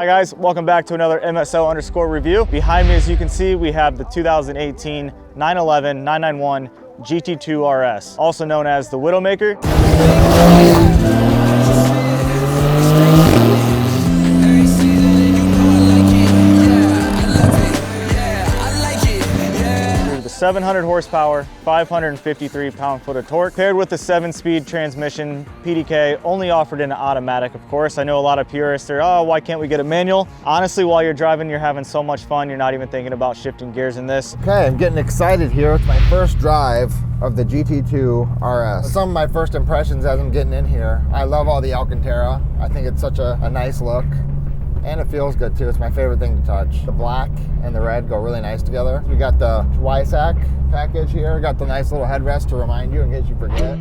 Hi guys, welcome back to another MSO_ review. Behind me, as you can see, we have the 2018 911 991 GT2 RS, also known as the Widowmaker. The 700 horsepower, 553 pound-foot of torque, paired with the 7-speed transmission PDK, only offered in an automatic, of course. I know a lot of purists are, oh, why can't we get a manual? Honestly, while you're driving, you're having so much fun, you're not even thinking about shifting gears in this. Okay, I'm getting excited here. It's my first drive of the GT2 RS. Some of my first impressions as I'm getting in here. I love all the Alcantara. I think it's such a nice look. And it feels good too. It's my favorite thing to touch. The black and the red go really nice together. We got the YSAC package here. Got the nice little headrest to remind you in case you forget.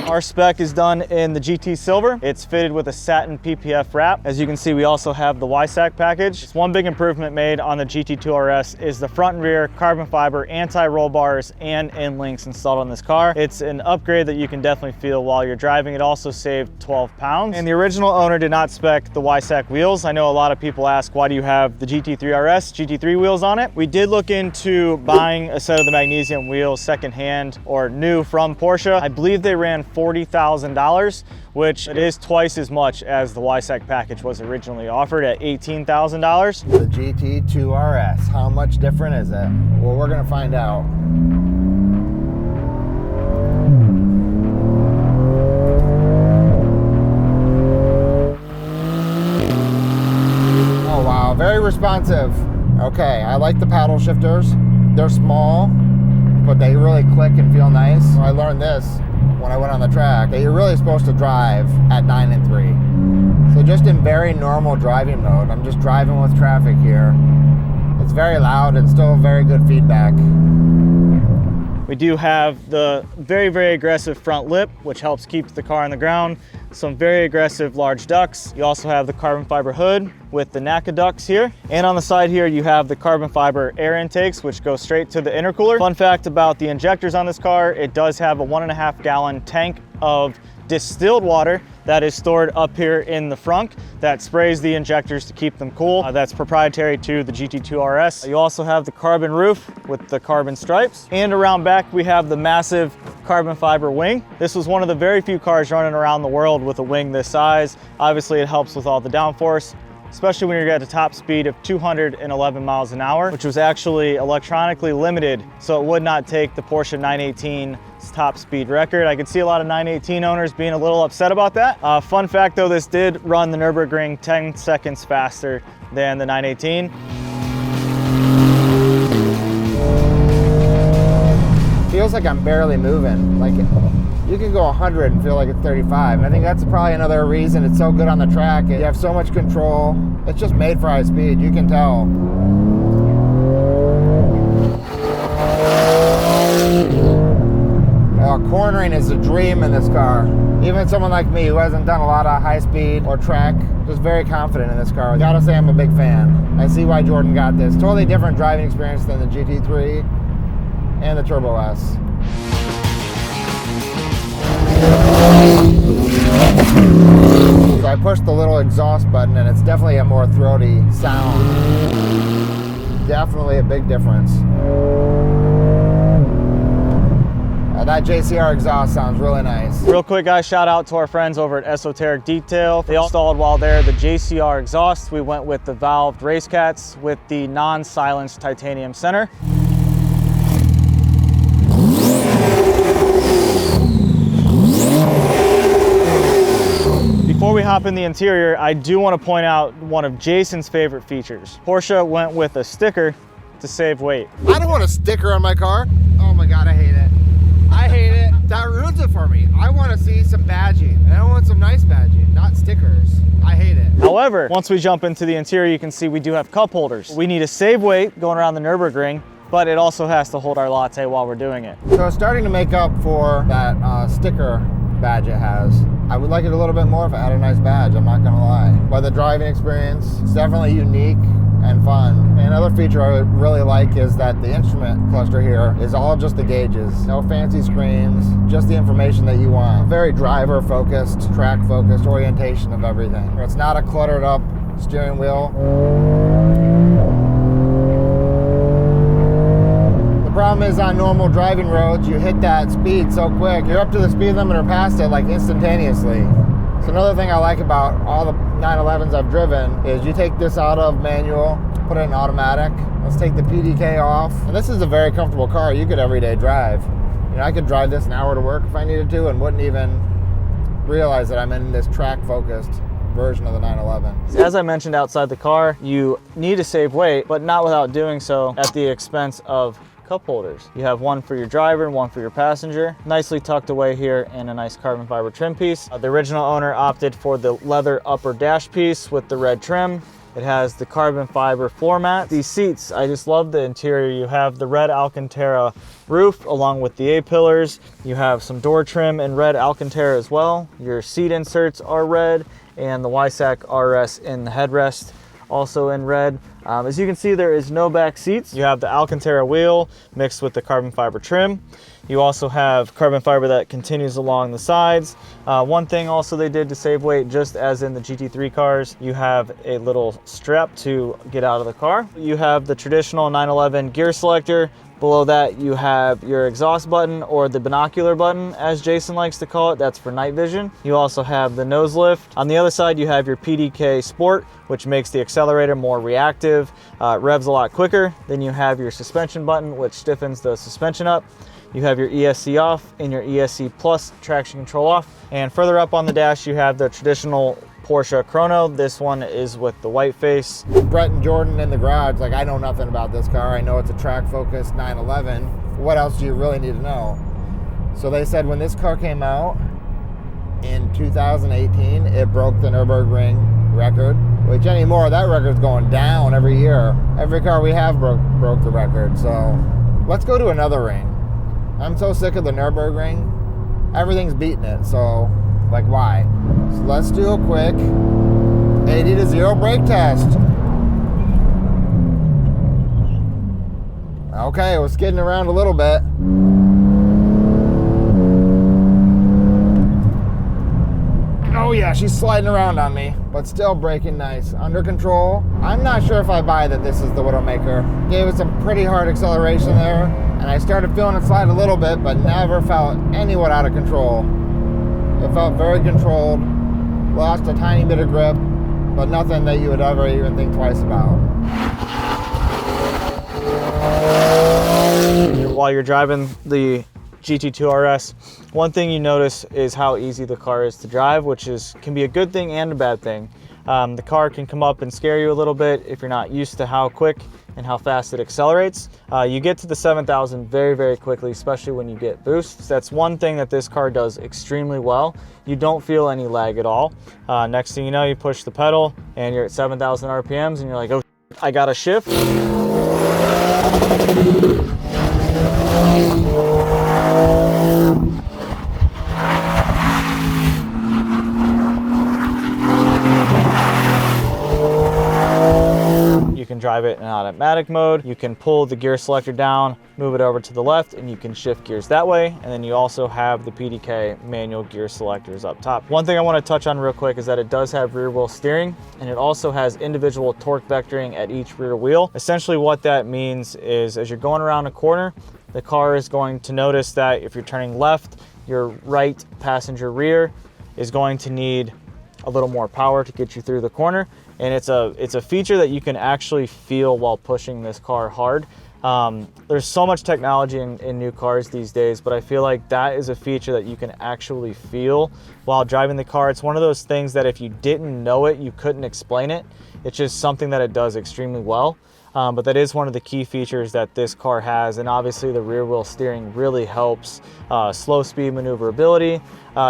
Our spec is done in the GT Silver. It's fitted with a satin PPF wrap. As you can see, we also have the YSAC package. One big improvement made on the GT2 RS is the front and rear carbon fiber anti-roll bars and end links installed on this car. It's an upgrade that you can definitely feel while you're driving. It also saved 12 pounds. And the original owner did not spec the YSAC wheels. I know a lot of people ask, why do you have the GT3 RS GT3 wheels on it? We did look into buying a set of the magnesium wheels secondhand or new from Porsche. I believe they ran $40,000, which it is twice as much as the YSAC package was originally offered at $18,000. The GT2 RS, how much different is it? Well, we're gonna find out. Oh wow, very responsive. Okay, I like the paddle shifters. They're small, but they really click and feel nice. I learned this when I went on the track, that you're really supposed to drive at 9 and 3. So just in very normal driving mode, I'm just driving with traffic here. It's very loud and still very good feedback. We do have the very aggressive front lip, which helps keep the car on the ground. Some very aggressive large ducts. You also have the carbon fiber hood with the NACA ducts here. And on the side here, you have the carbon fiber air intakes, which go straight to the intercooler. Fun fact about the injectors on this car, it does have a 1.5 gallon tank of distilled water that is stored up here in the front that sprays the injectors to keep them cool. That's proprietary to the GT2 RS. You also have the carbon roof with the carbon stripes. And around back, we have the massive carbon fiber wing. This was one of the very few cars running around the world with a wing this size. Obviously, it helps with all the downforce, especially when you're at a top speed of 211 miles an hour, which was actually electronically limited, so it would not take the Porsche 918's top speed record. I could see a lot of 918 owners being a little upset about that. Fun fact though, this did run the Nürburgring 10 seconds faster than the 918. Feels like I'm barely moving. Like you can go 100 and feel like it's 35. And I think that's probably another reason it's so good on the track. You have so much control. It's just made for high speed, you can tell. Cornering is a dream in this car. Even someone like me who hasn't done a lot of high speed or track, just very confident in this car. Gotta say I'm a big fan. I see why Jordan got this. Totally different driving experience than the GT3 and the Turbo S. So I pushed the little exhaust button and it's definitely a more throaty sound. Definitely a big difference. That JCR exhaust sounds really nice. Real quick guys, shout out to our friends over at Esoteric Detail. They installed while there the JCR exhaust. We went with the valved race cats with the non-silenced titanium center. Before we hop in the interior, I do want to point out one of Jason's favorite features. Porsche went with a sticker to save weight. I don't want a sticker on my car. Oh my God, I hate it. I hate it. That ruins it for me. I want to see some badging. And I want some nice badging, not stickers. I hate it. However, once we jump into the interior, you can see we do have cup holders. We need to save weight going around the Nürburgring, but it also has to hold our latte while we're doing it. So it's starting to make up for that sticker badge it has. I would like it a little bit more if it had a nice badge, I'm not gonna lie. But the driving experience, it's definitely unique. and fun. Another feature I really like is that the instrument cluster here is all just the gauges. No fancy screens, just the information that you want. Very driver focused, track focused orientation of everything. It's not a cluttered up steering wheel. The problem is on normal driving roads, you hit that speed so quick, you're up to the speed limit or past it like instantaneously. So another thing I like about all the 911s I've driven is you take this out of manual, put it in automatic. Let's take the PDK off. And this is a very comfortable car you could everyday drive. You know, I could drive this an hour to work if I needed to and wouldn't even realize that I'm in this track-focused version of the 911. As I mentioned outside the car, you need to save weight, but not without doing so at the expense of cup holders. You have one for your driver and one for your passenger, nicely tucked away here in a nice carbon fiber trim piece. The original owner opted for the leather upper dash piece with the red trim. It has the carbon fiber floor mat. These seats, I just love the interior. You have the red Alcantara roof along with the A-pillars. You have some door trim in red Alcantara as well. Your seat inserts are red, and the Weissach RS in the headrest also in red. As you can see, there is no back seats. You have the Alcantara wheel mixed with the carbon fiber trim. You also have carbon fiber that continues along the sides. One thing also they did to save weight, just as in the GT3 cars, you have a little strap to get out of the car. You have the traditional 911 gear selector. Below that, you have your exhaust button, or the binocular button, as Jason likes to call it. That's for night vision. You also have the nose lift. On the other side, you have your PDK Sport, which makes the accelerator more reactive, revs a lot quicker. Then you have your suspension button, which stiffens the suspension up. You have your ESC off and your ESC Plus traction control off. And further up on the dash, you have the traditional Porsche Chrono. This one is with the white face. Brett and Jordan in the garage, like, I know nothing about this car. I know it's a track-focused 911. What else do you really need to know? So they said when this car came out in 2018, it broke the Nürburgring record, which anymore, that record's going down every year. Every car we have broke the record. So let's go to another ring. I'm so sick of the Nürburgring. Everything's beating it, so like, why? So let's do a quick 80 to 0 brake test. Okay, we're skidding around a little bit. Oh yeah, she's sliding around on me, but still braking nice. Under control. I'm not sure if I buy that this is the Widowmaker. Gave it some pretty hard acceleration there, and I started feeling it slide a little bit, but never felt anywhat out of control. It felt very controlled, lost a tiny bit of grip, but nothing that you would ever even think twice about. While you're driving the GT2 RS, one thing you notice is how easy the car is to drive, which can be a good thing and a bad thing. The car can come up and scare you a little bit if you're not used to how quick and how fast it accelerates. You get to the 7,000 very, very quickly, especially when you get boosts. That's one thing that this car does extremely well. You don't feel any lag at all. Next thing you know, you push the pedal and you're at 7,000 RPMs and you're like, oh, I gotta shift. You can drive it in automatic mode. You can pull the gear selector down, move it over to the left, and you can shift gears that way. And then you also have the PDK manual gear selectors up top. One thing I want to touch on real quick is that it does have rear wheel steering, and it also has individual torque vectoring at each rear wheel. Essentially what that means is as you're going around a corner, the car is going to notice that if you're turning left, your right passenger rear is going to need a little more power to get you through the corner. And it's a feature that you can actually feel while pushing this car hard. There's so much technology in new cars these days, but I feel like that is a feature that you can actually feel while driving the car. It's one of those things that if you didn't know it, you couldn't explain it. It's just something that it does extremely well. But that is one of the key features that this car has, and obviously the rear wheel steering really helps slow speed maneuverability.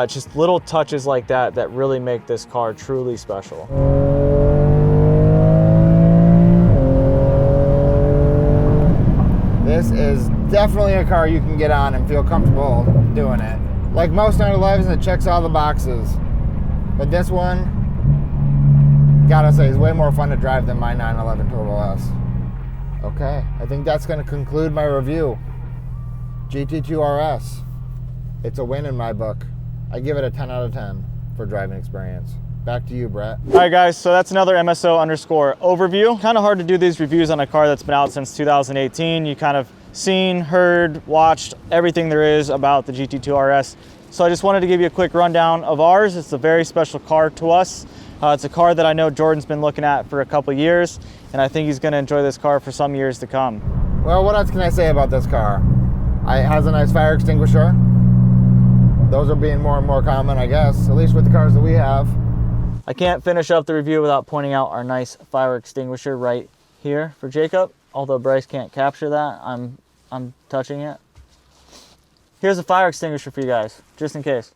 Just little touches like that that really make this car truly special. This is definitely a car you can get on and feel comfortable doing it. Like most 911s, it checks all the boxes. But this one, gotta say, it's way more fun to drive than my 911 Turbo S. Okay, I think that's gonna conclude my review. GT2 RS. It's a win in my book. I give it a 10 out of 10 for driving experience. Back to you, Brett. All right, guys, so that's another MSO_ overview. Kind of hard to do these reviews on a car that's been out since 2018. You kind of seen, heard, watched everything there is about the GT2 RS. So I just wanted to give you a quick rundown of ours. It's a very special car to us. It's a car that I know Jordan's been looking at for a couple years, and I think he's gonna enjoy this car for some years to come. Well, what else can I say about this car? It has a nice fire extinguisher. Those are being more and more common, I guess, at least with the cars that we have. I can't finish up the review without pointing out our nice fire extinguisher right here for Jacob. Although Brice can't capture that, I'm touching it. Here's a fire extinguisher for you guys, just in case.